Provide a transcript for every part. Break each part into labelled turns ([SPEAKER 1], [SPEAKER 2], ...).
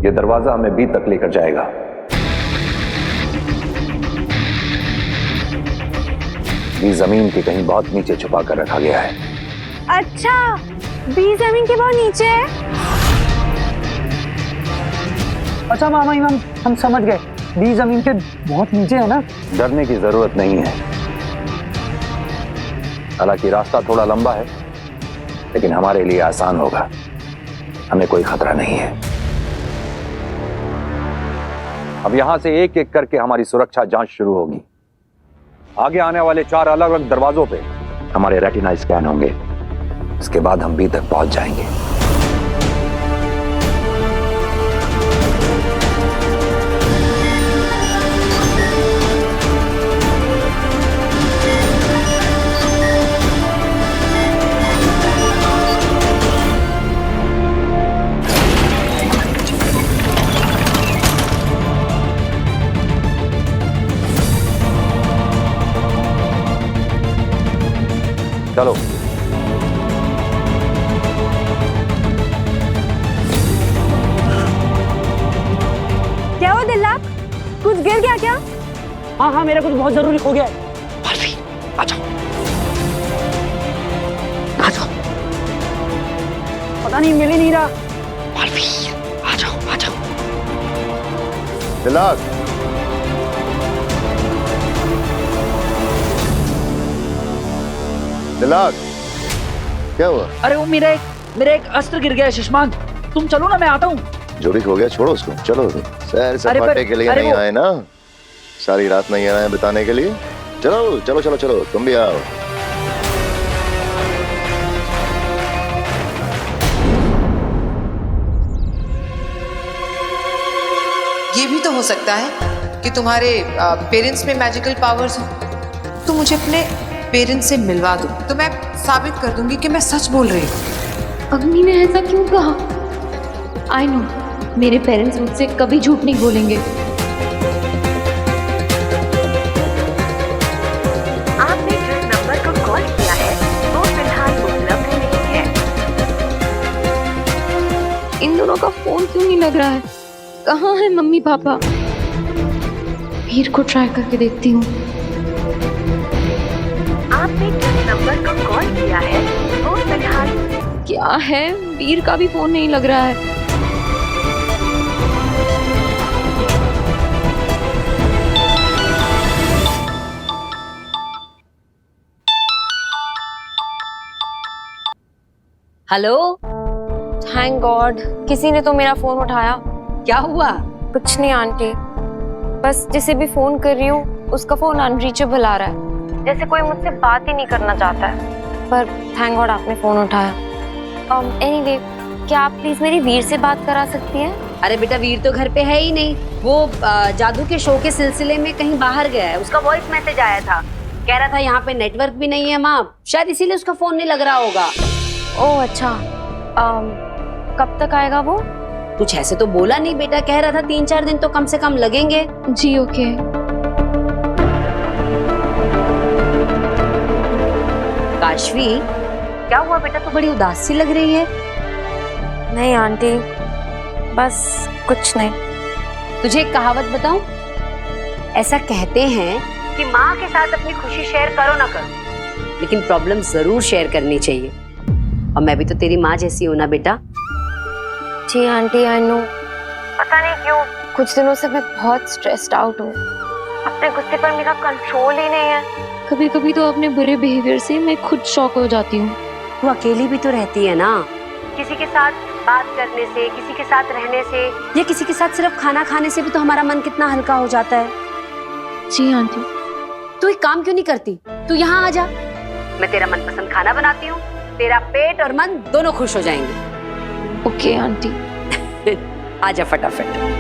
[SPEAKER 1] ये दरवाजा हमें बी तक लेकर जाएगा। बी जमीन के कहीं बहुत नीचे छुपा कर रखा गया है।
[SPEAKER 2] अच्छा, बी जमीन के बहुत नीचे है।
[SPEAKER 3] अच्छा मामा इमाम, हम समझ गए, बी जमीन के बहुत नीचे है ना।
[SPEAKER 1] डरने की जरूरत नहीं है। हालांकि रास्ता थोड़ा लंबा है, लेकिन हमारे लिए आसान होगा। हमें कोई खतरा नहीं है। अब यहां से एक एक करके हमारी सुरक्षा जांच शुरू होगी। आगे आने वाले 4 अलग अलग दरवाजों पे हमारे रेटिना स्कैन होंगे। इसके बाद हम बी तक पहुंच जाएंगे। चलो।
[SPEAKER 2] क्या हुआ दिल्लाक? कुछ गिर गया क्या?
[SPEAKER 3] हाँ हाँ, मेरा कुछ बहुत जरूरी हो गया है।
[SPEAKER 4] मालवी, आ जाओ। आ जाओ।
[SPEAKER 3] पता नहीं, मिल ही नहीं रहा।
[SPEAKER 4] मालवी, आ जाओ, आ जाओ।
[SPEAKER 1] दिल्लाक, दिल्लाक, क्या हुआ?
[SPEAKER 3] अरे वो मेरा एक अस्त्र गिर गया है शशमान। तुम चलो ना, मैं आता हूँ।
[SPEAKER 5] जो भी हो गया छोड़ो उसको, चलो। सैर सपाटे के लिए नहीं आए ना, सारी रात नहीं आए बिताने के लिए। चलो चलो चलो चलो, तुम भी आओ।
[SPEAKER 6] ये भी तो हो सकता है कि तुम्हारे पेरेंट्स में मैजिकल पावर्स हो। तो मुझे अपने पेरेंट्स से मिलवा दो, तो मैं साबित कर दूंगी कि मैं सच बोल रही हूँ।
[SPEAKER 7] अग्नि ने ऐसा क्यों कहा? आई नो, मेरे पेरेंट्स मुझसे कभी झूठ नहीं बोलेंगे।
[SPEAKER 8] आपने जिस नंबर को कॉल किया है वो फिलहाल उपलब्ध नहीं है।
[SPEAKER 7] इन दोनों का फोन क्यों नहीं लग रहा है? कहाँ है मम्मी पापा? वीर को ट्राई करके देखती हूँ।
[SPEAKER 8] आपने जिस नंबर को कॉल किया है वो फिलहाल।
[SPEAKER 7] क्या है, वीर का भी फोन नहीं लग रहा है।
[SPEAKER 9] हेलो।
[SPEAKER 7] थैंक गॉड, किसी ने तो मेरा फोन उठाया।
[SPEAKER 9] क्या हुआ?
[SPEAKER 7] कुछ नहीं आंटी, बस जिसे भी फोन कर रही हूँ उसका फोन अनरीचेबल आ रहा है, जैसे कोई मुझसे बात ही नहीं करना चाहता है। पर थैंक गॉड आपने फोन उठाया। एनीवे, क्या आप प्लीज मेरी वीर से बात करा सकती हैं?
[SPEAKER 9] अरे बेटा, वीर तो घर पे है ही नहीं। वो जादू के शो के सिलसिले में कहीं बाहर गया है। उसका वॉइस मैसेज आया था, कह रहा था यहाँ पे नेटवर्क भी नहीं है माँ, शायद इसीलिए उसका फोन नहीं लग रहा होगा।
[SPEAKER 7] ओह अच्छा, कब तक आएगा वो?
[SPEAKER 9] कुछ ऐसे तो बोला नहीं बेटा, कह रहा था 3-4 दिन तो कम से कम लगेंगे।
[SPEAKER 7] जी ओके।
[SPEAKER 9] काशवी, क्या हुआ बेटा, तो बड़ी उदास सी लग रही है।
[SPEAKER 7] नहीं आंटी, बस कुछ नहीं।
[SPEAKER 9] तुझे एक कहावत बताऊं? ऐसा कहते हैं कि माँ के साथ अपनी खुशी शेयर करो ना करो, लेकिन प्रॉब्लम जरूर शेयर करनी चाहिए। और मैं भी तो तेरी माँ जैसी हूं ना बेटा।
[SPEAKER 7] जी आंटी, आई नो। पता नहीं क्यों कुछ दिनों से मैं बहुत स्ट्रेस्ड आउट हूँ। अपने गुस्से पर मेरा कंट्रोल ही नहीं है। कभी कभी तो अपने बुरे बिहेवियर से मैं खुद शॉक हो जाती हूँ।
[SPEAKER 9] तू अकेली भी तो रहती है ना, किसी के साथ बात करने से, किसी के साथ रहने से, या किसी के साथ सिर्फ खाना खाने से भी तो हमारा मन कितना हल्का हो जाता है।
[SPEAKER 7] जी आंटी।
[SPEAKER 9] तू एक काम क्यों नहीं करती, तू यहाँ आ जा, मैं तेरा मनपसंद खाना बनाती हूँ, तेरा पेट और मन दोनों खुश हो जाएंगे।
[SPEAKER 7] Okay aunty.
[SPEAKER 9] आजा फटाफट।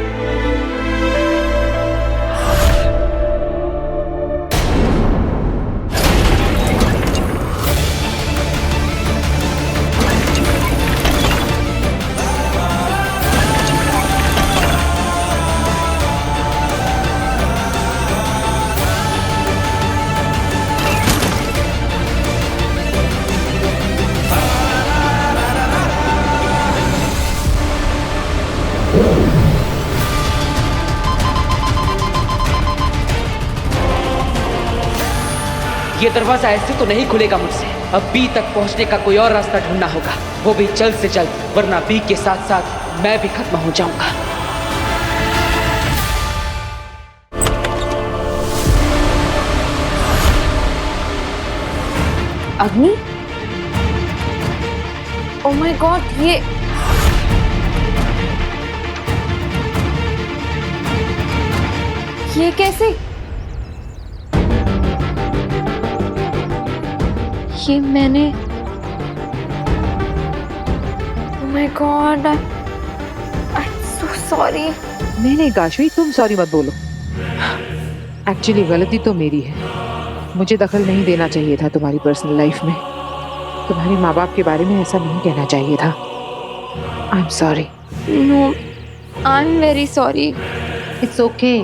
[SPEAKER 4] ये दरवाजा ऐसे तो नहीं खुलेगा मुझसे। अब बी तक पहुंचने का कोई और रास्ता ढूंढना होगा, वो भी जल्द से जल्द, वरना बी के साथ साथ मैं भी खत्म हो जाऊंगा।
[SPEAKER 7] अग्नि, ओह माय गॉड, ये कैसे? ये मैंने, oh my God, I am so sorry.
[SPEAKER 6] नहीं नहीं काशवी, तुम सॉरी मत बोलो। एक्चुअली गलती तो मेरी है, मुझे दखल नहीं देना चाहिए था तुम्हारी पर्सनल लाइफ में। तुम्हारे माँ बाप के बारे में ऐसा नहीं कहना चाहिए था। I am sorry.
[SPEAKER 7] No, I am very sorry.
[SPEAKER 6] It's okay.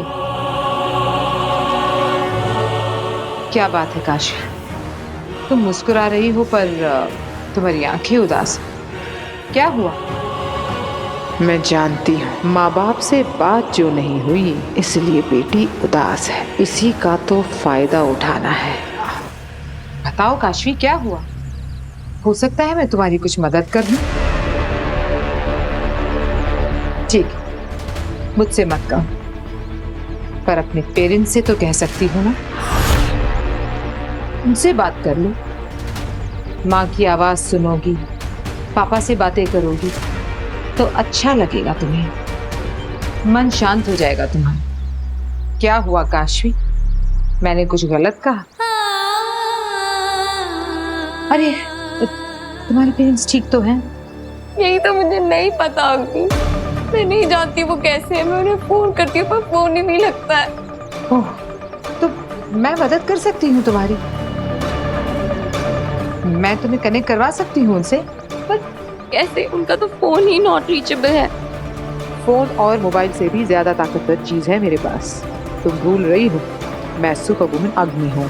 [SPEAKER 6] क्या बात है काशवी, तुम मुस्कुरा रही हो पर तुम्हारी आंखें उदास। क्या हुआ? मैं जानती हूँ माँ बाप से बात जो नहीं हुई इसलिए बेटी उदास है, इसी का तो फायदा उठाना है। बताओ काशवी, क्या हुआ? हो सकता है मैं तुम्हारी कुछ मदद कर दूं। ठीक, मुझसे मत कहो, पर अपने पेरेंट्स से तो कह सकती हो ना। उनसे बात कर लो, माँ की आवाज सुनोगी, पापा से बातें करोगी तो अच्छा लगेगा तुम्हें, मन शांत हो जाएगा तुम्हारा। क्या हुआ काशवी, मैंने कुछ गलत कहा? अरे तुम्हारे पेरेंट्स ठीक तो हैं?
[SPEAKER 7] यही तो मुझे नहीं पता अग्नि, मैं नहीं जानती वो कैसे है। मैं उन्हें फोन करती हूँ पर फोन ही नहीं लगता है।
[SPEAKER 6] ओह, तो मैं मदद कर सकती हूँ तुम्हारी, मैं तुम्हें कनेक्ट करवा सकती हूँ उनसे।
[SPEAKER 7] पर कैसे? उनका तो फोन ही नॉट रीचेबल है।
[SPEAKER 6] फोन और मोबाइल से भी ज्यादा ताकतवर चीज है मेरे पास। तुम भूल रही हो, मैं सुपर वुमन अग्नि हूँ।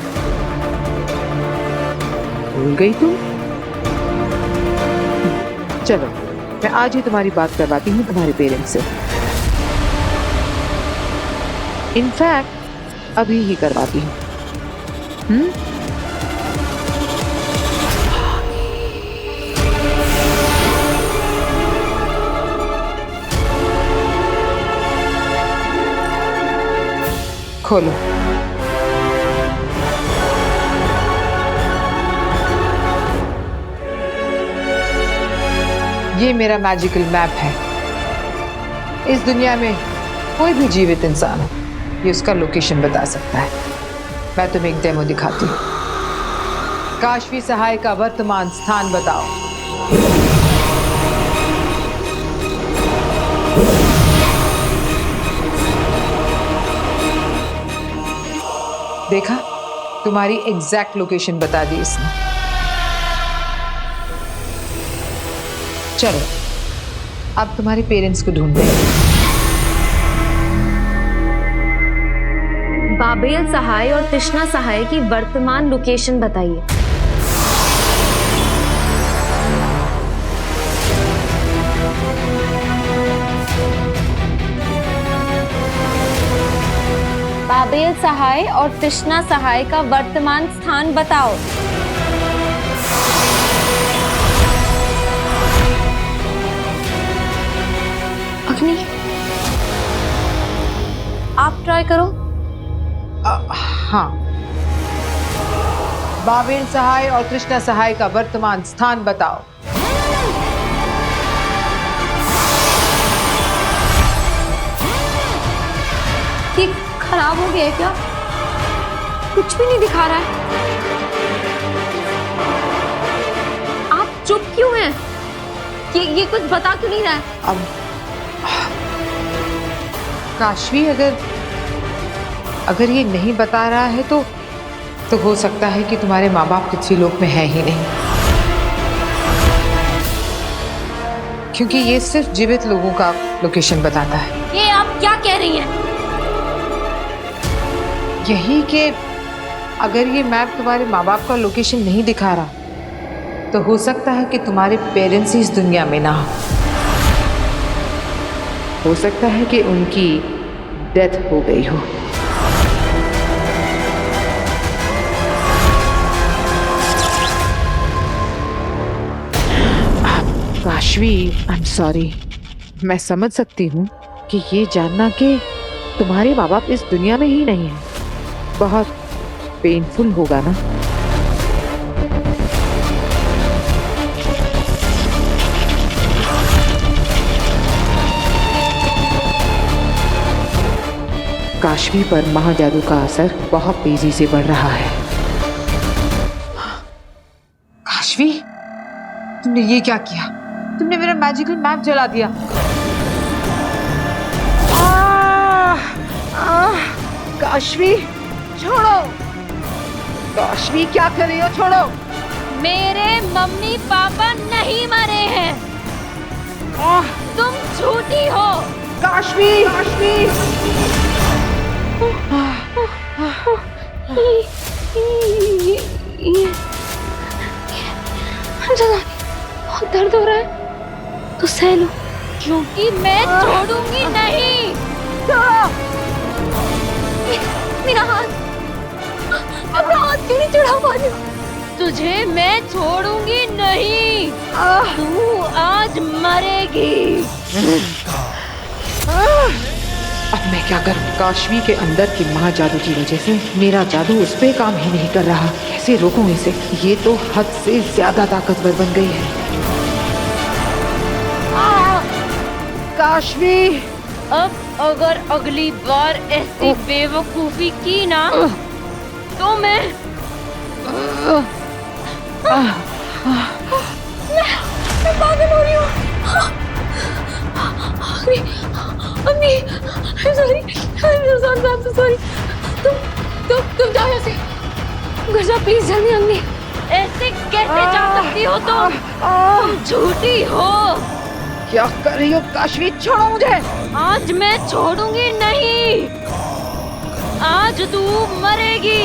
[SPEAKER 6] भूल गई तुम? चलो, मैं आज ही तुम्हारी बात करवाती हूँ तुम्हारे पेरेंट्स से। इनफैक्ट अभी ही करवाती हूँ। खोलो। ये मेरा मैजिकल मैप है। इस दुनिया में कोई भी जीवित इंसान हो, ये उसका लोकेशन बता सकता है। मैं तुम्हें एक डेमो दिखाती हूँ। काशवी सहाय का वर्तमान स्थान बताओ। देखा, तुम्हारी एग्जैक्ट लोकेशन बता दी इसने। चलो, अब तुम्हारे पेरेंट्स को ढूंढते हैं।
[SPEAKER 7] बाबेल सहाय और तृष्णा सहाय की वर्तमान लोकेशन बताइए। बाबेल सहाय और तृष्णा सहाय का वर्तमान स्थान बताओ। अग्नि, आप ट्राई करो।
[SPEAKER 6] हाँ, बाबेल सहाय और तृष्णा सहाय का वर्तमान स्थान बताओ।
[SPEAKER 7] ये खराब हो गया है क्या? कुछ भी नहीं दिखा रहा है। आप चुप क्यों हैं? ये कुछ बता क्यों नहीं रहा है?
[SPEAKER 6] अब काशवी, अगर ये नहीं बता रहा है तो हो सकता है कि तुम्हारे माँ बाप किसी लोक में है ही नहीं, क्योंकि ये सिर्फ जीवित लोगों का लोकेशन बताता है।
[SPEAKER 7] ये आप क्या कह रही हैं?
[SPEAKER 6] यही कि अगर ये मैप तुम्हारे माँ बाप का लोकेशन नहीं दिखा रहा तो हो सकता है कि तुम्हारे पेरेंट्स ही इस दुनिया में ना हो सकता है कि उनकी डेथ हो गई हो।
[SPEAKER 10] काशवी, आई एम सॉरी। मैं समझ सकती हूँ कि ये जानना कि तुम्हारे माँ बाप इस दुनिया में ही नहीं है बहुत पेनफुल होगा ना। काशवी पर महाजादू का असर बहुत तेजी से बढ़ रहा है।
[SPEAKER 6] काशवी, तुमने ये क्या किया? तुमने मेरा मैजिकल मैप जला दिया।
[SPEAKER 10] काशवी छोड़ो, काशवी क्या कर रही हो? छोड़ो।
[SPEAKER 7] मेरे मम्मी पापा नहीं मरे हैं, तुम झूठी हो।
[SPEAKER 10] काशवी, काशवी।
[SPEAKER 7] बहुत दर्द हो रहा है तो सह लो, क्योंकि मैं छोड़ूंगी नहीं। मेरा हाथ क्यों नहीं चढ़ा पा रही हो? तुझे मैं छोड़ूंगी नहीं, तू आज मरेगी।
[SPEAKER 10] अब मैं क्या करूं? काशवी के अंदर की महाजादू की वजह से मेरा जादू उस पे काम ही नहीं कर रहा। कैसे रोकूं इसे? ये तो हद से ज्यादा ताकतवर बन गई है। काशवी,
[SPEAKER 7] अब अगर अगली बार ऐसी बेवकूफी की ना तो मैं पागल हो रही हूँ। अम्मी, I'm sorry, I'm so sorry। तुम जाओ यहाँ से, घर जाओ प्लीज जल्दी। अम्मी, ऐसे कैसे जा सकती हो तुम झूठी हो।
[SPEAKER 10] क्या कर रही हो काशवी? छोड़ो मुझे।
[SPEAKER 7] आज मैं छोड़ूंगी नहीं, आज तू मरेगी।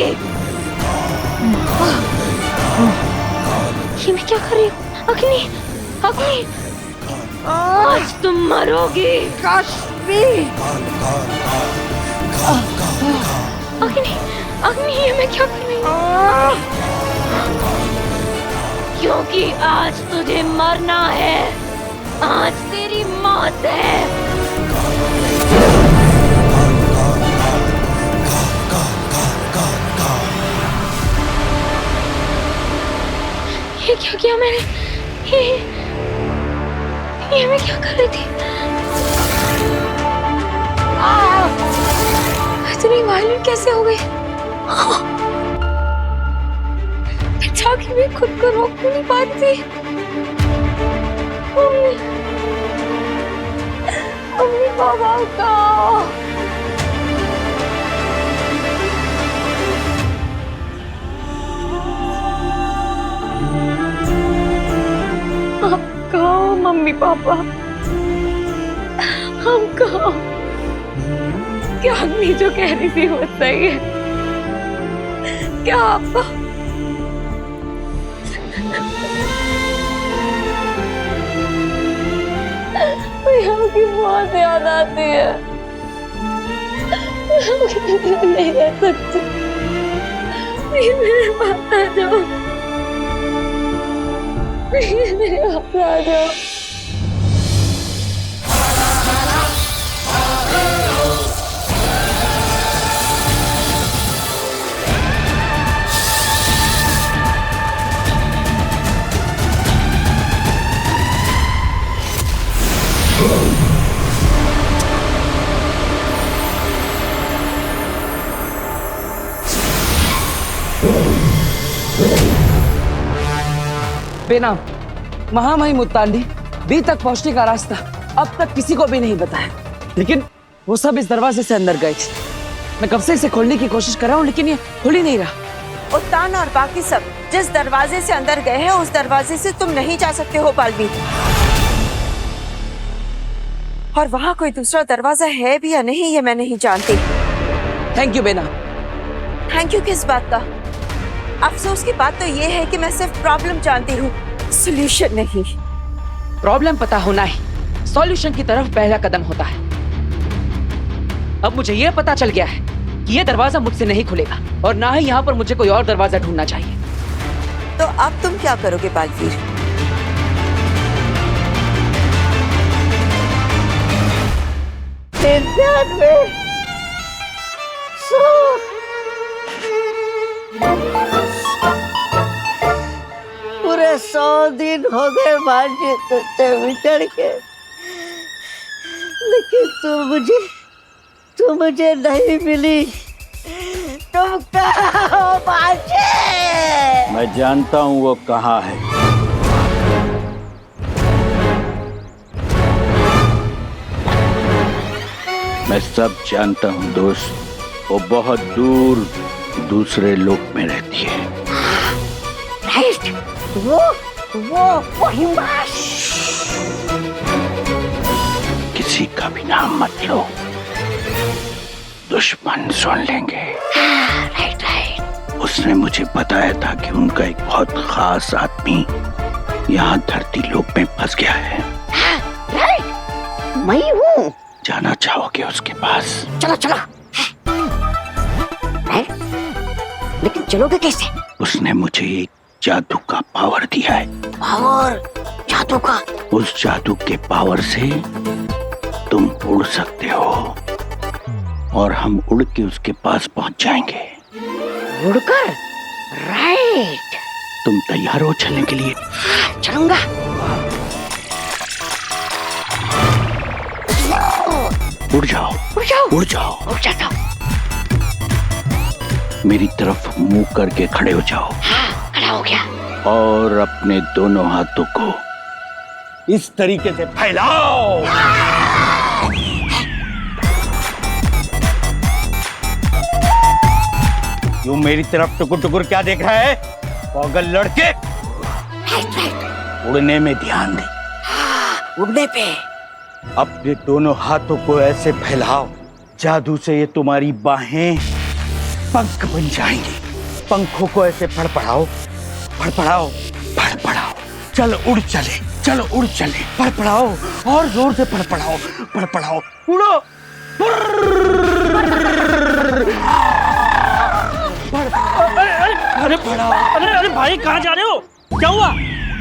[SPEAKER 7] ये मैं क्या कर रही हूँ? अग्नि, अग्नि, आज तुम मरोगी।
[SPEAKER 10] काशवी,
[SPEAKER 7] अग्नि, अग्नि, ये मैं क्या कर रही हूँ? क्योंकि आज तुझे मरना है, आज तेरी मौत है। ये क्या किया मैंने? ये मैं क्या कर रही थी? इतनी वायलेंट कैसे हो गई? जाके भी खुद को रोक नहीं पा रही थी। मम्मी पापा का आप कहो मम्मी पापा, हम कहो क्या अग्नि जो कह रही थी वो सही है? क्या आपको की बहुत याद आती है? नहीं रह सकती, मेरे पास आ जाओ, मेरे पास आ जाओ।
[SPEAKER 4] बेनाम महामहिम मुत्तांडी बी तक पहुंचने का रास्ता अब तक किसी को भी नहीं बताया, लेकिन वो सब इस दरवाजे से अंदर गए थे। मैं कब से इसे खोलने की कोशिश कर रहा हूँ, लेकिन ये खुल ही नहीं रहा।
[SPEAKER 11] उत्तान और बाकी सब जिस दरवाजे से अंदर गए हैं उस दरवाजे से तुम नहीं जा सकते हो बालवीर। और वहाँ कोई दूसरा दरवाजा है भी या नहीं ये मैं नहीं जानती।
[SPEAKER 4] थैंक यू बेना।
[SPEAKER 11] थैंक यू किस बात का? अफसोस की बात तो ये है कि मैं सिर्फ प्रॉब्लम जानती हूँ, सॉल्यूशन नहीं।
[SPEAKER 4] प्रॉब्लम पता होना ही सॉल्यूशन की तरफ पहला कदम होता है। अब मुझे यह पता चल गया है कि यह दरवाजा मुझसे नहीं खुलेगा और ना ही यहाँ पर मुझे कोई और दरवाजा ढूंढना चाहिए।
[SPEAKER 11] तो अब तुम क्या करोगे बालवीर? जीवन में पूरे 100 दिन हो गए भांजे तुझसे बिछड़ के, लेकिन तू मुझे नहीं मिली। तुम कहाँ हो भांजे?
[SPEAKER 12] मैं जानता हूँ वो कहाँ है। मैं सब जानता हूँ दोस्त, वो बहुत दूर दूसरे लोक में रहती है।
[SPEAKER 11] राइट, वो हिमाश।
[SPEAKER 12] किसी का भी नाम मत लो, दुश्मन सुन लेंगे।
[SPEAKER 11] राइट।
[SPEAKER 12] उसने मुझे बताया था कि उनका एक बहुत खास आदमी यहाँ धरती लोक में फंस गया है।
[SPEAKER 11] राइट, मैं हूँ।
[SPEAKER 12] जाना चाहोगे उसके पास?
[SPEAKER 11] चलो चलो। लेकिन चलोगे कैसे?
[SPEAKER 12] उसने मुझे एक जादू का पावर दिया है।
[SPEAKER 11] पावर? जादू का?
[SPEAKER 12] उस जादू के पावर से तुम उड़ सकते हो और हम उड़ के उसके पास पहुंच जाएंगे।
[SPEAKER 11] उड़कर? राइट।
[SPEAKER 12] तुम तैयार हो चलने के लिए?
[SPEAKER 11] चलूंगा।
[SPEAKER 12] उड़ जाओ,
[SPEAKER 11] उड़ जाओ,
[SPEAKER 12] उड़ जाओ,
[SPEAKER 11] उड़ जाता हूँ।
[SPEAKER 12] मेरी तरफ मुंह करके खड़े हो जाओ।
[SPEAKER 11] हाँ, खड़ा हो गया।
[SPEAKER 12] और अपने दोनों हाथों को इस तरीके से फैलाओ। यूं मेरी तरफ टुकुर टुकुर क्या देख रहा है पागल लड़के? उड़ने में ध्यान दे।
[SPEAKER 11] उड़ने पे?
[SPEAKER 12] अपने दोनों हाथों को ऐसे फैलाओ, जादू से ये तुम्हारी बाहें पंख बन जाएंगी। पंखों को ऐसे फड़फड़ाओ, फड़फड़ाओ, फड़फड़ाओ। चलो उड़ चले, चलो उड़ चले। फड़फड़ाओ और जोर से फड़फड़ाओ, फड़फड़ाओ। उड़ो। अरे फड़ाओ।
[SPEAKER 3] अरे भाई कहाँ जा रहे हो? क्या हुआ?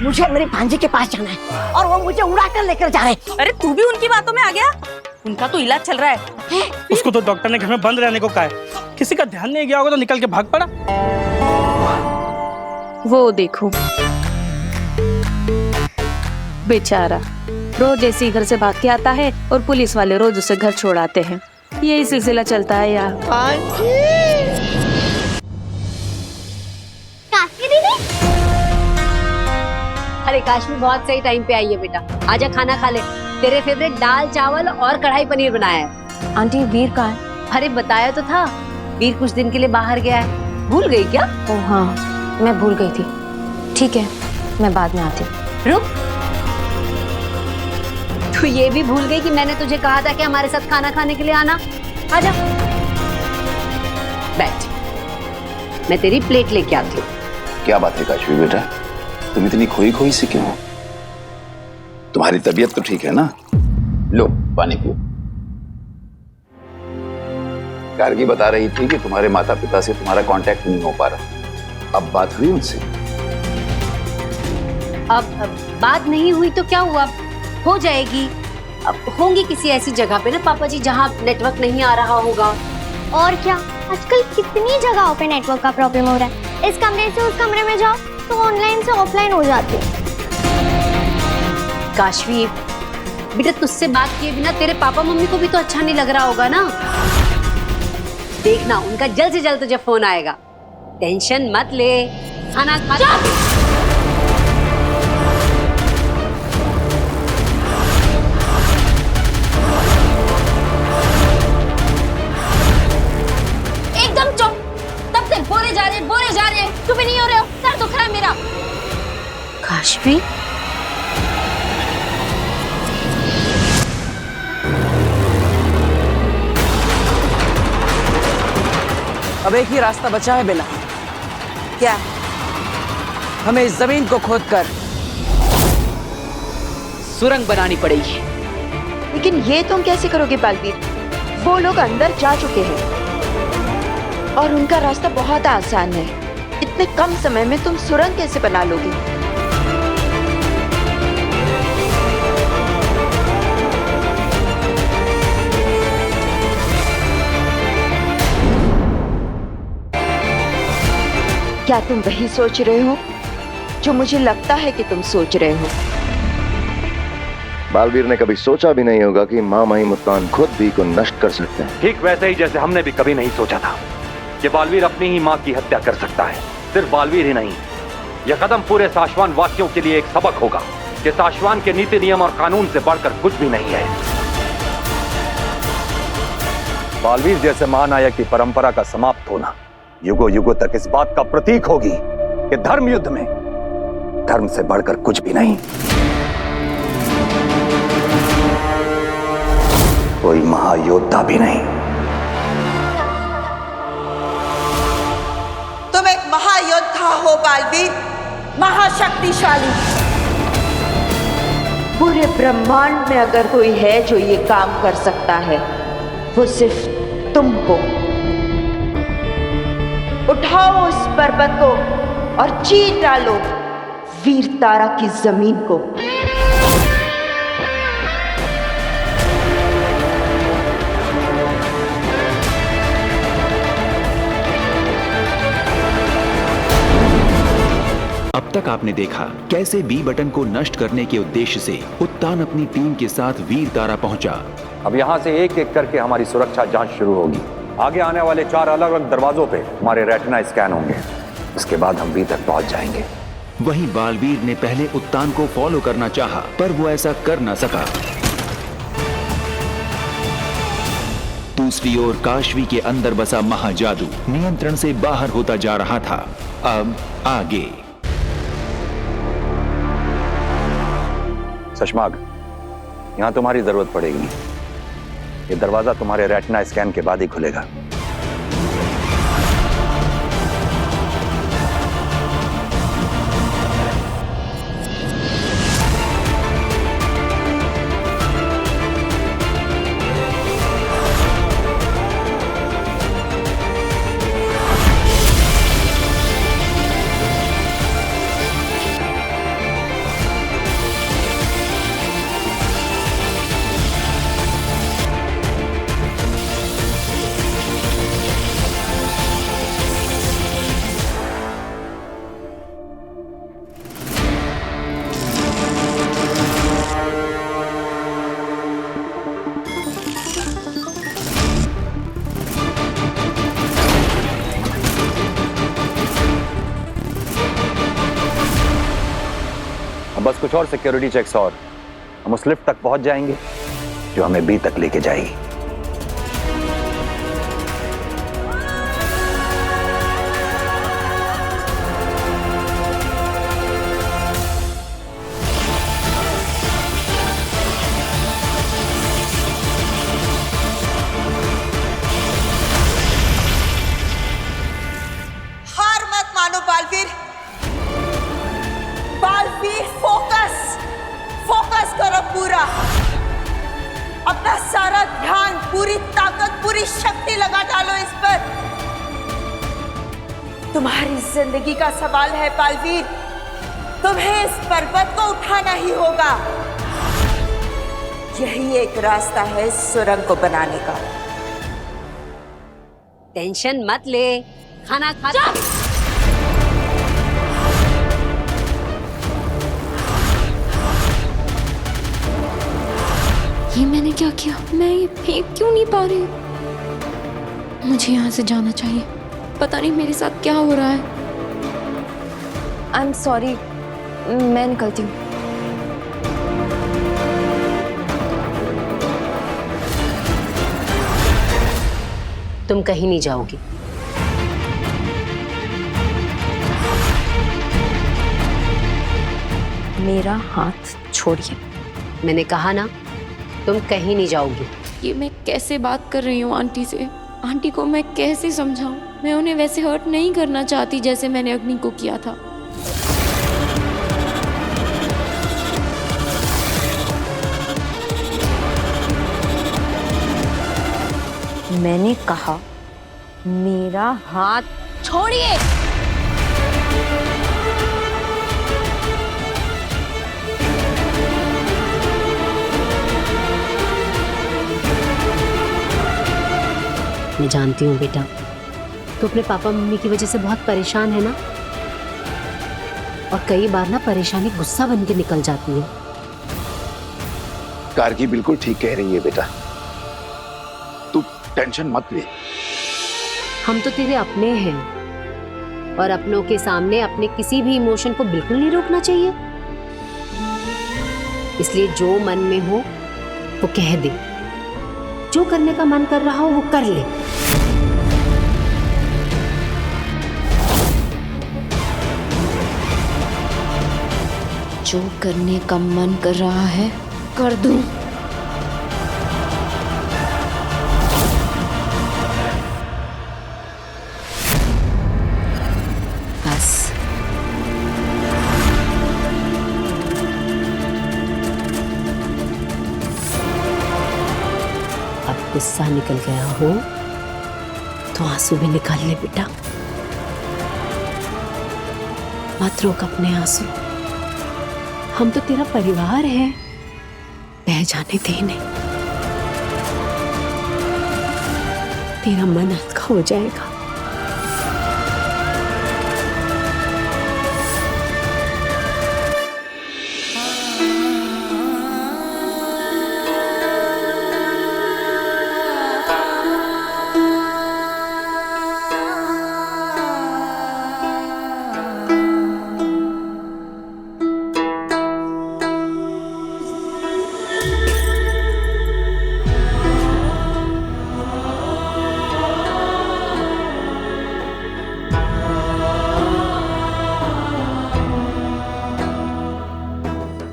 [SPEAKER 11] मुझे मेरे भांजे के पास जाना है और वो मुझे उड़ा कर लेकर जा रहे हैं।
[SPEAKER 2] अरे तू भी उनकी बातों में आ गया? उनका तो इलाज चल रहा है।
[SPEAKER 3] उसको तो डॉक्टर ने घर में बंद रहने को कहा है। किसी का ध्यान नहीं गया होगा तो निकल के भाग पड़ा।
[SPEAKER 2] वो देखो बेचारा, रोज ऐसे ही घर से भाग के आता है और पुलिस वाले रोज उसे घर छोड़ आते हैं। यही सिलसिला चलता है यार।
[SPEAKER 9] अरे काश्मी बहुत सही टाइम पे आई है बेटा। आजा खाना खा ले। तेरे फेवरेट दाल चावल और कढ़ाई पनीर बनाया है।
[SPEAKER 2] आंटी वीर कहाँ है?
[SPEAKER 9] अरे बताया तो था, वीर कुछ दिन के लिए बाहर गया है। भूल गई क्या?
[SPEAKER 2] ओह हाँ, मैं भूल गई थी। ठीक है, मैं बाद में आती हूँ।
[SPEAKER 9] रुक, तू ये भी भूल गई कि मैंने तुझे कहा था कि हमारे साथ खाना खाने के लिए आना। आजा बैठ, मैं तेरी प्लेट लेके आती हूँ।
[SPEAKER 5] क्या बात है काशवी बेटा, तुम इतनी खोई खोई सी क्यों हो? तुम्हारी तबीयत तो ठीक है ना? लो पानी पियो। गार्गी बता रही थी कि तुम्हारे माता पिता से तुम्हारा कांटेक्ट नहीं हो पा रहा। अब बात हुई उनसे?
[SPEAKER 9] अब बात नहीं हुई तो क्या हुआ, हो जाएगी। अब होंगी किसी ऐसी जगह पे ना पापा जी जहाँ नेटवर्क नहीं आ रहा होगा।
[SPEAKER 7] और क्या, आजकल कितनी जगहों पे नेटवर्क का प्रॉब्लम हो रहा है। इस कमरे से उस कमरे में जाओ तो ऑनलाइन से ऑफलाइन हो जाती है।
[SPEAKER 9] काशवी बेटा, तुझसे बात किए बिना तेरे पापा मम्मी को भी तो अच्छा नहीं लग रहा होगा ना। देखना उनका जल्द से जल्द तुझे फोन आएगा। टेंशन मत ले, खाना खा।
[SPEAKER 7] एकदम चुप। तब से बोले जा रहे चुप ही नहीं हो रहे हो। सर दुख रहा है मेरा।
[SPEAKER 2] काशवी,
[SPEAKER 4] अब एक ही रास्ता बचा है बेला।
[SPEAKER 11] क्या?
[SPEAKER 4] हमें इस जमीन को खोदकर सुरंग बनानी पड़ेगी।
[SPEAKER 11] लेकिन ये तुम कैसे करोगे बालवीर? वो लोग अंदर जा चुके हैं और उनका रास्ता बहुत आसान है। इतने कम समय में तुम सुरंग कैसे बना लोगे? क्या तुम वही सोच रहे हो जो मुझे लगता है कि तुम सोच रहे हो?
[SPEAKER 5] बालवीर ने कभी सोचा भी नहीं होगा कि माँ माही मुल्तान खुद भी को नष्ट कर सकते हैं।
[SPEAKER 1] ठीक वैसे ही जैसे हमने भी कभी नहीं सोचा था कि बालवीर अपनी ही माँ की हत्या कर सकता है। सिर्फ बालवीर ही नहीं, यह कदम पूरे साशवान वासियों के लिए एक सबक होगा कि साशवान के नीति नियम और कानून से बढ़कर कुछ भी नहीं है। बालवीर जैसे महानायक की परंपरा का समाप्त होना युगों युगों तक इस बात का प्रतीक होगी कि धर्म युद्ध में धर्म से बढ़कर कुछ भी नहीं। कोई महायोद्धा भी नहीं।
[SPEAKER 11] तुम एक महायोद्धा हो बालवीर, महाशक्तिशाली। पूरे ब्रह्मांड में अगर कोई है जो ये काम कर सकता है वो सिर्फ तुम हो। उठाओ उस पर्वत को और चीर डालो वीर तारा की जमीन को।
[SPEAKER 13] अब तक आपने देखा कैसे बी बटन को नष्ट करने के उद्देश्य से उत्तान अपनी टीम के साथ वीर तारा पहुंचा।
[SPEAKER 1] अब यहाँ से एक एक करके हमारी सुरक्षा जांच शुरू होगी। आगे आने वाले 4 अलग अलग दरवाजों पे हमारे रेटिना स्कैन होंगे। उसके बाद हम बी तक पहुंच जाएंगे।
[SPEAKER 13] वहीं बालवीर ने पहले उत्तान को फॉलो करना चाहा, पर वो ऐसा कर न सका। दूसरी ओर काशवी के अंदर बसा महाजादू नियंत्रण से बाहर होता जा रहा था। अब आगे
[SPEAKER 1] सशमाग, यहां तुम्हारी जरूरत पड़ेगी। ये दरवाजा तुम्हारे रेटिना स्कैन के बाद ही खुलेगा। बस कुछ और सिक्योरिटी चेक्स और हम उस लिफ्ट तक पहुंच जाएंगे जो हमें बी तक लेके जाएगी।
[SPEAKER 11] हार मत मानो बालवीर। बालवीर फोकस करो पूरा। अपना सारा ध्यान, पूरी ताकत, पूरी शक्ति लगा डालो इस पर। तुम्हारी जिंदगी का सवाल है बालवीर। तुम्हें इस पर्वत को उठाना ही होगा। यही एक रास्ता है इस सुरंग को बनाने का।
[SPEAKER 9] टेंशन मत ले, खाना खा।
[SPEAKER 7] ये मैंने क्या किया? मैं ये फेंक क्यों नहीं पा रही? मुझे यहाँ से जाना चाहिए। पता नहीं मेरे साथ क्या हो रहा है। आई एम सॉरी, मैं निकलती हूँ।
[SPEAKER 9] तुम कहीं नहीं जाओगी।
[SPEAKER 7] मेरा हाथ छोड़िए।
[SPEAKER 9] मैंने कहा ना, तुम कहीं नहीं जाओगी।
[SPEAKER 7] ये मैं कैसे बात कर रही हूँ आंटी से? आंटी को मैं कैसे समझाऊं? मैं उन्हें वैसे हर्ट नहीं करना चाहती जैसे मैंने अग्नि को किया था। मैंने कहा मेरा हाथ छोड़िए।
[SPEAKER 9] मैं जानती हूँ बेटा, तो अपने पापा मम्मी की वजह से बहुत परेशान है ना। और कई बार ना परेशानी गुस्सा बन के निकल जाती है।
[SPEAKER 12] कारगी बिल्कुल ठीक कह रही है बेटा, तू टेंशन मत ले।
[SPEAKER 9] हम तो तेरे अपने हैं और अपनों के सामने अपने किसी भी इमोशन को बिल्कुल नहीं रोकना चाहिए। इसलिए जो मन में हो वो कह दे, जो करने का मन कर रहा हो वो कर ले।
[SPEAKER 11] जो करने का मन कर रहा है कर दूं। बस
[SPEAKER 9] अब गुस्सा निकल गया हो तो आंसू भी निकाल ले बेटा। मत रोक अपने आंसू, हम तो तेरा परिवार है, बह जाने दे नहीं। तेरा मन हल्का हो जाएगा।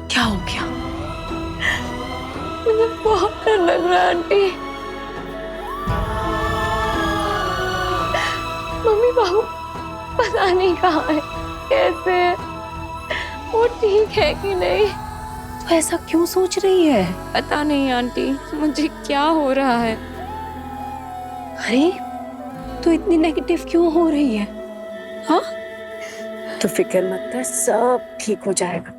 [SPEAKER 2] क्या हो गया? मुझे बहुत डर लग रहा है आंटी। मम्मी बाबू पता नहीं कहाँ है, कैसे है, वो ठीक है कि नहीं। तो ऐसा क्यों सोच रही है? पता नहीं आंटी, मुझे क्या हो रहा है। अरे तो इतनी नेगेटिव क्यों हो रही है? हाँ
[SPEAKER 9] तो फिक्र मत कर, सब ठीक हो जाएगा।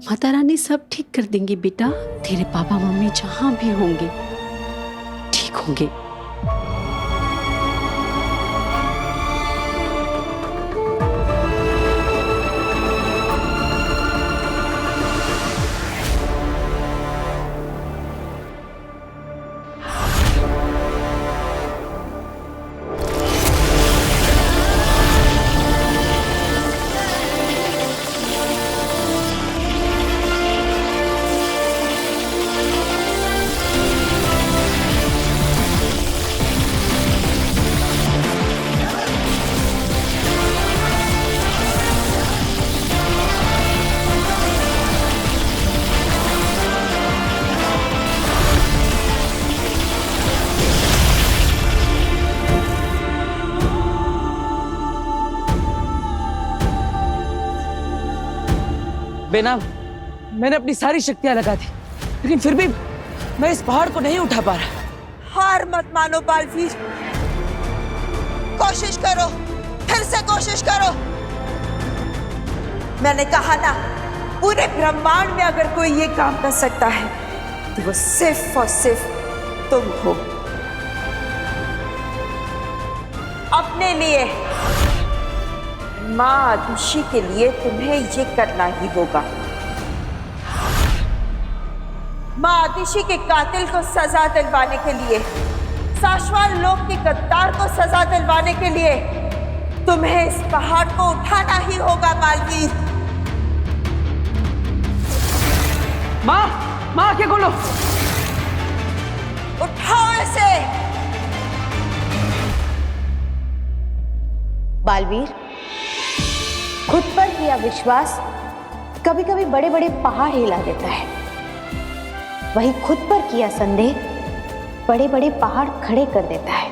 [SPEAKER 9] माता रानी सब ठीक कर देंगी बेटा। तेरे पापा मम्मी जहां भी होंगे ठीक होंगे।
[SPEAKER 4] बेनाम, मैंने अपनी सारी शक्तियां लगा दी, लेकिन फिर भी मैं इस पहाड़ को नहीं उठा पा रहा।
[SPEAKER 11] हार मत मानो बालवीर, कोशिश करो, फिर से कोशिश करो। मैंने कहा ना, पूरे ब्रह्मांड में अगर कोई ये काम कर सकता है तो वो सिर्फ और सिर्फ तुम हो। अपने लिए, माँ आदुषी के लिए तुम्हें ये करना ही होगा। माँ आदुषी के कातिल को सजा दिलवाने के लिए, साशवान लोक के गद्दार को सजा दिलवाने के लिए तुम्हें इस पहाड़ को उठाना ही होगा बालवीर।
[SPEAKER 4] माँ, माँ आके खोलो।
[SPEAKER 11] उठाओ इसे।
[SPEAKER 14] बालवीर, खुद पर किया विश्वास कभी कभी बड़े बड़े पहाड़ हिला देता है, वही खुद पर किया संदेह बड़े बड़े पहाड़ खड़े कर देता है।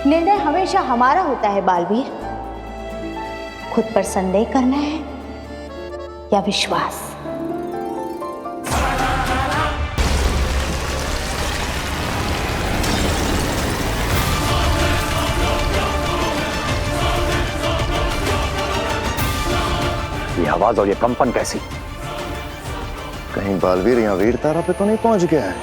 [SPEAKER 14] निर्णय हमेशा हमारा होता है बालवीर, खुद पर संदेह करना है या विश्वास।
[SPEAKER 1] ये आवाज और ये कंपन कैसी?
[SPEAKER 5] कहीं बालवीर यहाँ वीर तारा पे तो नहीं पहुंच गया है?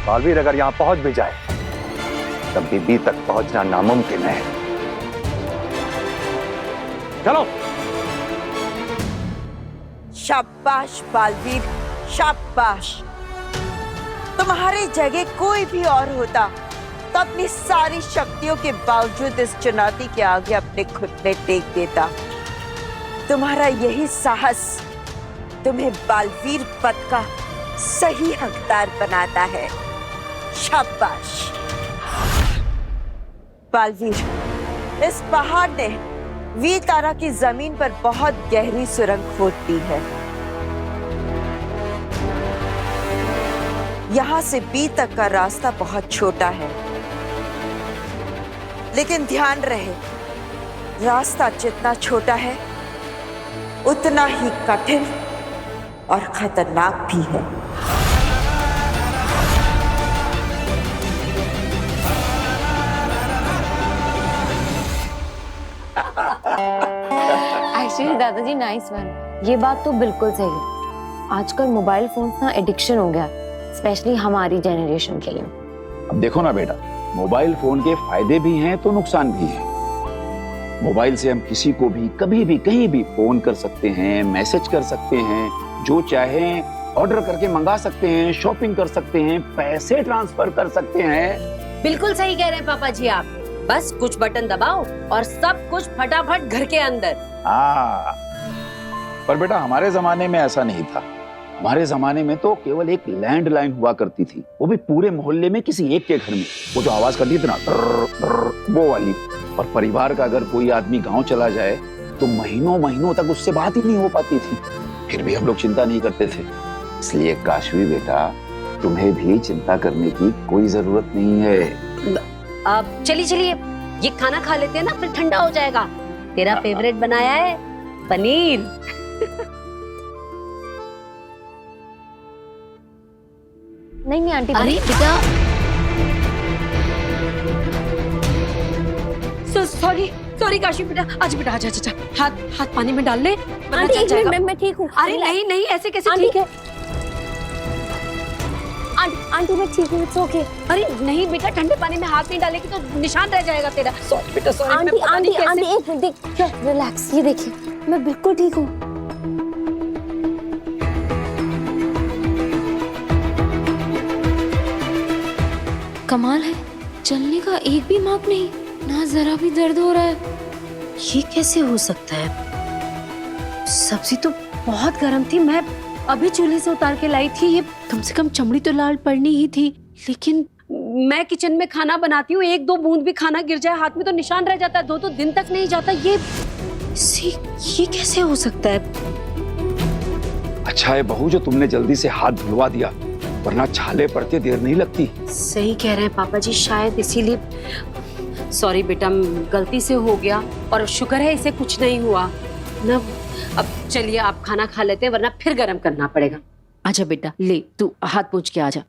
[SPEAKER 1] बालवीर अगर यहाँ पहुंच भी जाए तब भी बी तक पहुंचना नामुमकिन है। चलो।
[SPEAKER 11] शाबाश बालवीर, शाबाश। तुम्हारी जगह कोई भी और होता तो अपनी सारी शक्तियों के बावजूद इस चुनौती के आगे अपने घुटने टेक देता। तुम्हारा यही साहस तुम्हें बालवीर पद का सही हकदार बनाता है। शाबाश। बालवीर, इस पहाड़ ने वीर तारा की जमीन पर बहुत गहरी सुरंग खोद दी है। यहां से बी तक का रास्ता बहुत छोटा है, लेकिन ध्यान रहे, रास्ता जितना छोटा है उतना ही कठिन और खतरनाक भी है।
[SPEAKER 7] एक्चुअली दादाजी नाइस वन। ये बात तो बिल्कुल सही है। आजकल मोबाइल फोन्स ना एडिक्शन हो गया, स्पेशली हमारी जनरेशन के लिए।
[SPEAKER 13] अब देखो ना बेटा, मोबाइल फोन के फायदे भी हैं तो नुकसान भी है। मोबाइल से हम किसी को भी कभी भी कहीं भी फोन कर सकते हैं, मैसेज कर सकते हैं, जो चाहें ऑर्डर करके मंगा सकते हैं, शॉपिंग कर सकते हैं, पैसे ट्रांसफर कर सकते हैं।
[SPEAKER 9] बिल्कुल सही कह रहे हैं पापा जी आप। बस कुछ बटन दबाओ और सब कुछ फटाफट घर के अंदर।
[SPEAKER 13] हाँ, पर बेटा हमारे जमाने में ऐसा नहीं था। हमारे जमाने में तो केवल एक लैंडलाइन हुआ करती थी, वो भी पूरे मोहल्ले में किसी एक के घर में। वो जो आवाज करती थी ना, वो वाली। और परिवार का अगर कोई आदमी गांव चला जाए तो महीनों महीनों तक उससे बात ही नहीं हो पाती थी। फिर भी हम लोग चिंता नहीं करते थे। इसलिए काशवी बेटा, तुम्हें भी चिंता करने की कोई जरूरत नहीं है।
[SPEAKER 9] अब चलिए ये खाना खा लेते हैं ना, फिर ठंडा हो जाएगा। तेरा फेवरेट बनाया है पनीर।
[SPEAKER 7] नहीं आंटी।
[SPEAKER 9] अरे बेटा, सॉरी काशी बेटा। आज बेटा आजा, हाथ पानी में डाल ले।
[SPEAKER 7] आंटी एक मिनट, मैं ठीक हूँ।
[SPEAKER 9] अरे नहीं ऐसे कैसे ठीक है?
[SPEAKER 7] आंटी मैं ठीक हूँ, इट्स ओके।
[SPEAKER 9] अरे नहीं बेटा, ठंडे पानी में हाथ नहीं डालेगी तो निशान रह जाएगा तेरा। सॉरी बेटा, सॉरी।
[SPEAKER 7] आंटी एक मिनट देखिए, रिलैक्स। ये देखिए, मैं बिल्कुल ठीक हूँ। कमाल है, चलने का एक भी मार्क नहीं, ना जरा भी दर्द हो रहा है।
[SPEAKER 9] ये कैसे हो सकता है? सब्जी तो बहुत गर्म थी, मैं अभी चूल्हे से उतार के लाई थी। ये कम से कम चमड़ी तो लाल पड़नी ही थी, लेकिन मैं किचन में खाना बनाती हूँ, एक दो बूंद भी खाना गिर जाए हाथ में तो निशान रह जाता है, दो दिन तक नहीं जाता। ये कैसे हो सकता है?
[SPEAKER 13] अच्छा है बहू जो तुमने जल्दी से हाथ धुलवा दिया, वरना छाले पड़ते देर नहीं लगती।
[SPEAKER 9] सही कह रहे हैं पापा जी, शायद इसीलिए। सॉरी बेटा, गलती से हो गया, और शुक्र है इसे कुछ नहीं हुआ ना। अब चलिए आप खाना खा लेते हैं, वरना फिर गरम करना पड़ेगा। आजा बेटा, ले तू हाथ पोंछ के आजा।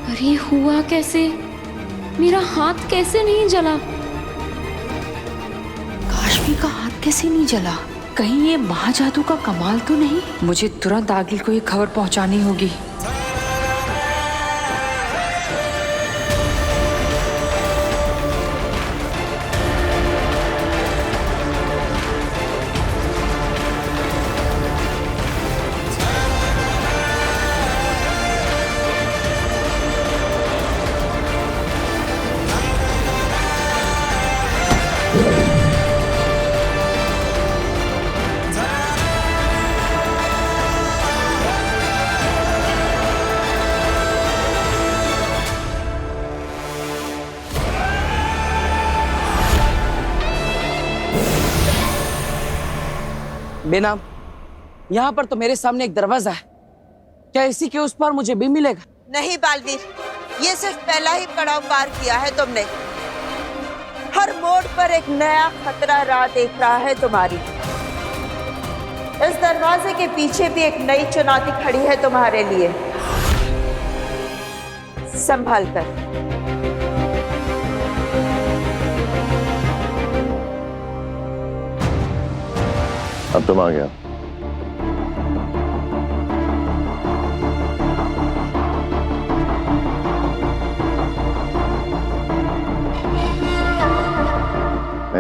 [SPEAKER 2] अरे हुआ कैसे? मेरा हाथ कैसे नहीं जला?
[SPEAKER 10] काशवी का हाथ कैसे नहीं जला? कहीं ये महाजादू का कमाल तो नहीं? मुझे तुरंत आगिल को ये खबर पहुंचानी होगी।
[SPEAKER 4] बेनाम, यहाँ पर तो मेरे सामने एक दरवाजा है, क्या इसी के उस पार मुझे भी मिलेगा?
[SPEAKER 11] नहीं बालवीर, ये सिर्फ पहला ही पड़ाव पार किया है तुमने। हर मोड़ पर एक नया खतरा राह देख रहा है तुम्हारी। इस दरवाजे के पीछे भी एक नई चुनौती खड़ी है तुम्हारे लिए। संभाल कर।
[SPEAKER 5] अब तुम आ गया।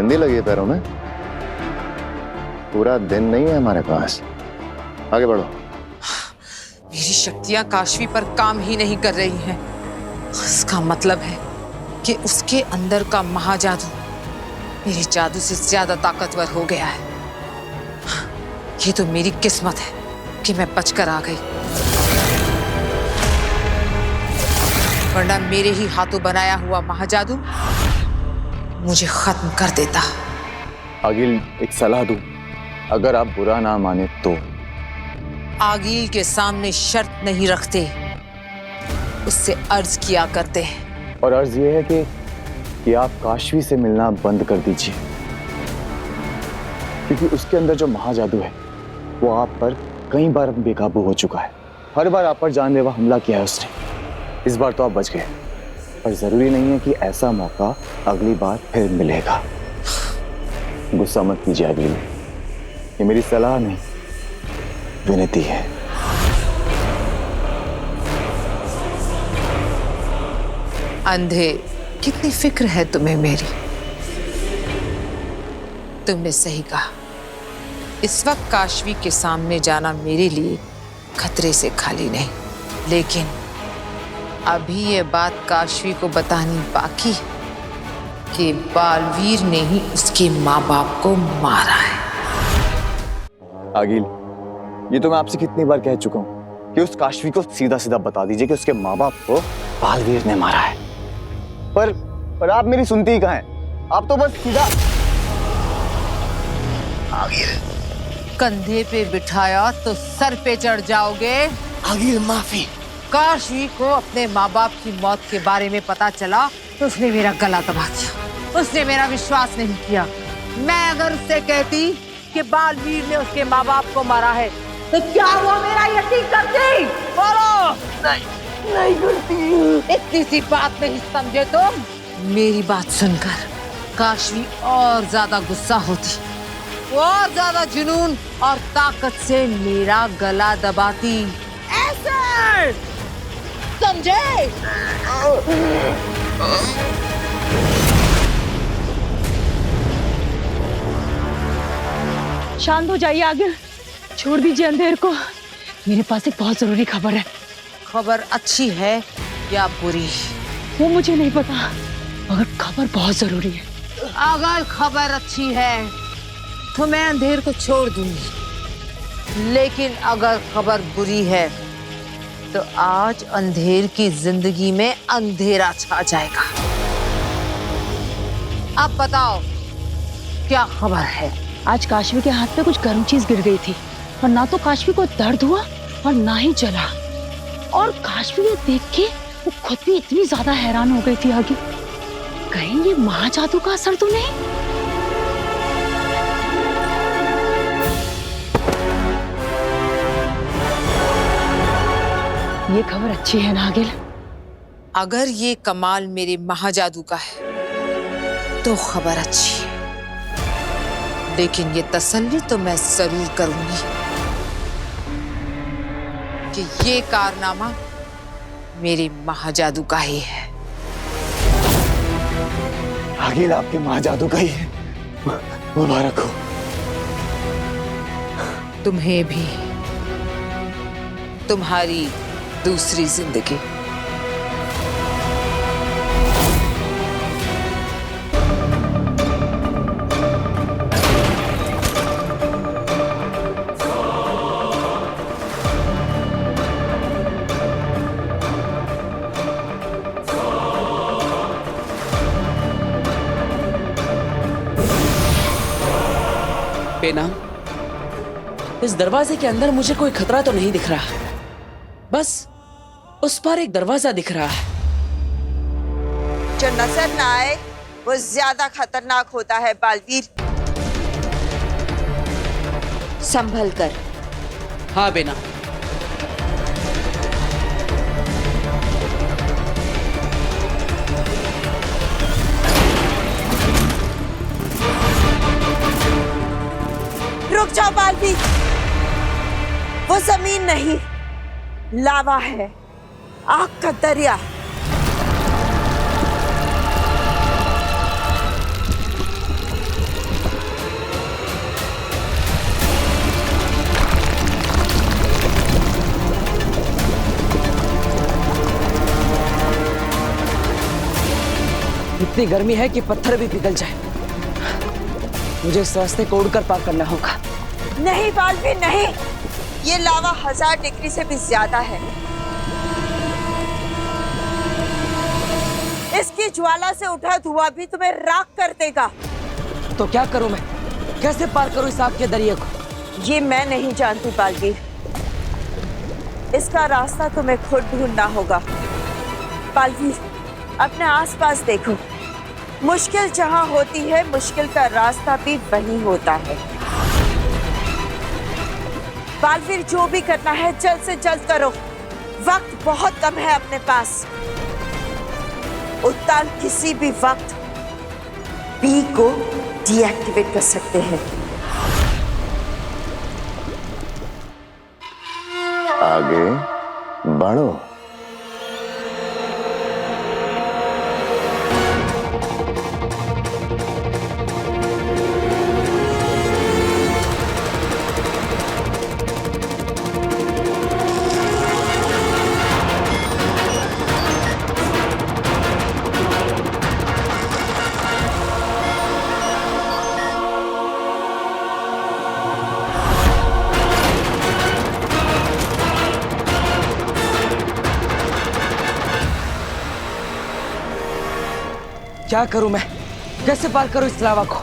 [SPEAKER 5] मेहंदी लगी है पैरों में? पूरा दिन नहीं है हमारे पास, आगे बढ़ो।
[SPEAKER 6] मेरी शक्तियां काशवी पर काम ही नहीं कर रही हैं। इसका मतलब है कि उसके अंदर का महाजादू मेरे जादू से ज्यादा ताकतवर हो गया है। ये तो मेरी किस्मत है कि मैं बचकर आ गई, वरना मेरे ही हाथों बनाया हुआ महाजादू मुझे खत्म कर देता।
[SPEAKER 15] आगिल, एक सलाह दूं, अगर आप बुरा ना माने तो।
[SPEAKER 6] आगिल के सामने शर्त नहीं रखते, उससे अर्ज किया करते हैं।
[SPEAKER 15] और अर्ज ये है कि आप काशवी से मिलना बंद कर दीजिए, क्योंकि उसके अंदर जो महाजादू है वो आप पर कई बार बेकाबू हो चुका है। हर बार आप पर जानलेवा हमला किया है उसने। इस बार तो आप बच गए, पर जरूरी नहीं है कि ऐसा मौका अगली बार फिर मिलेगा। गुस्सा मत कीजिए आगिल, ये मेरी सलाह नहीं, विनती है।
[SPEAKER 6] अंधे, कितनी फिक्र है तुम्हें मेरी। तुमने सही कहा, इस वक्त काशवी के सामने जाना मेरे लिए खतरे से खाली नहीं, लेकिन अभी ये बात काशवी को बतानी बाकी है कि बालवीर ने ही उसके माँ बाप को मारा है।
[SPEAKER 15] आगिल, ये तो मैं आपसे कितनी बार कह चुका हूँ कि उस काशवी को सीधा सीधा बता दीजिए कि उसके माँ बाप को बालवीर ने मारा है। पर आप मेरी सुनती ही कहाँ हैं? आप तो बस सीधा
[SPEAKER 6] आगिल, कंधे पे बिठाया तो सर पे चढ़ जाओगे।
[SPEAKER 15] आगिल, माफी।
[SPEAKER 6] काशवी को अपने माँ बाप की मौत के बारे में पता चला तो उसने मेरा गला दबा दिया। उसने मेरा विश्वास नहीं किया। मैं अगर उससे कहती कि बालवीर ने उसके माँ बाप को मारा है तो क्या वो मेरा यकीन करती? बोलो। नहीं करती। इतनी सी बात नहीं समझे तुम? मेरी बात सुनकर काशवी और ज्यादा गुस्सा होती, और ज्यादा जुनून और ताकत से मेरा गला दबाती। ऐसे समझे?
[SPEAKER 2] शांत हो जाइए आगिल, छोड़ दीजिए अंधेर को। मेरे पास एक बहुत जरूरी खबर है।
[SPEAKER 6] खबर अच्छी है या बुरी?
[SPEAKER 2] वो मुझे नहीं पता, मगर खबर बहुत जरूरी है।
[SPEAKER 6] अगर खबर अच्छी है तो मैं अंधेर को छोड़ दूंगी, लेकिन अगर खबर बुरी है तो आज अंधेर की जिंदगी में अंधेरा छा जाएगा। अब बताओ क्या खबर है?
[SPEAKER 2] आज काशवी के हाथ पे कुछ गर्म चीज गिर गई थी, और ना तो काशवी को दर्द हुआ और ना ही जला। और काशवी ये देख के वो खुद भी इतनी ज्यादा हैरान हो गई थी आगे, कहीं ये महाजादू का असर तो नहीं? ये खबर अच्छी है ना आगिल?
[SPEAKER 6] अगर ये कमाल मेरे महाजादू का है तो खबर अच्छी है, लेकिन ये तसल्ली तो मैं जरूर करूंगी कि ये कारनामा मेरे महाजादू का ही है।
[SPEAKER 15] आगिल, आपके महाजादू का ही है। मुबारक हो।
[SPEAKER 6] तुम्हें भी, तुम्हारी दूसरी जिंदगी।
[SPEAKER 4] बेना, इस दरवाजे के अंदर मुझे कोई खतरा तो नहीं दिख रहा, बस उस पर एक दरवाजा दिख रहा है।
[SPEAKER 11] जो नजर ना आए वो ज्यादा खतरनाक होता है बालवीर।
[SPEAKER 9] संभल कर।
[SPEAKER 4] हाँ बेना।
[SPEAKER 11] रुक जाओ बालवीर, वो जमीन नहीं, लावा है, आग का दरिया।
[SPEAKER 4] इतनी गर्मी है कि पत्थर भी पिघल जाए। मुझे इस रास्ते को उड़कर पार करना होगा।
[SPEAKER 11] नहीं बालवीर नहीं, ये लावा 1000 डिग्री से भी ज्यादा है। इसकी ज्वाला से उठा धुआं भी तुम्हें राख कर देगा।
[SPEAKER 4] तो क्या करूं मैं? कैसे पार करूं इस आग के दरिया को?
[SPEAKER 11] ये मैं नहीं जानती बालवीर, इसका रास्ता तुम्हें खुद ढूंढना होगा। बालवीर, अपने आसपास देखो, मुश्किल जहां होती है मुश्किल का रास्ता भी वहीं होता है। बालवीर, जो भी करना है जल्द से जल्द करो, वक्त बहुत कम है अपने पास। उत्तान किसी भी वक्त बी को डीएक्टिवेट कर सकते हैं।
[SPEAKER 5] आगे बढ़ो।
[SPEAKER 4] क्या करूं मैं? कैसे पार करूं इस लावा को?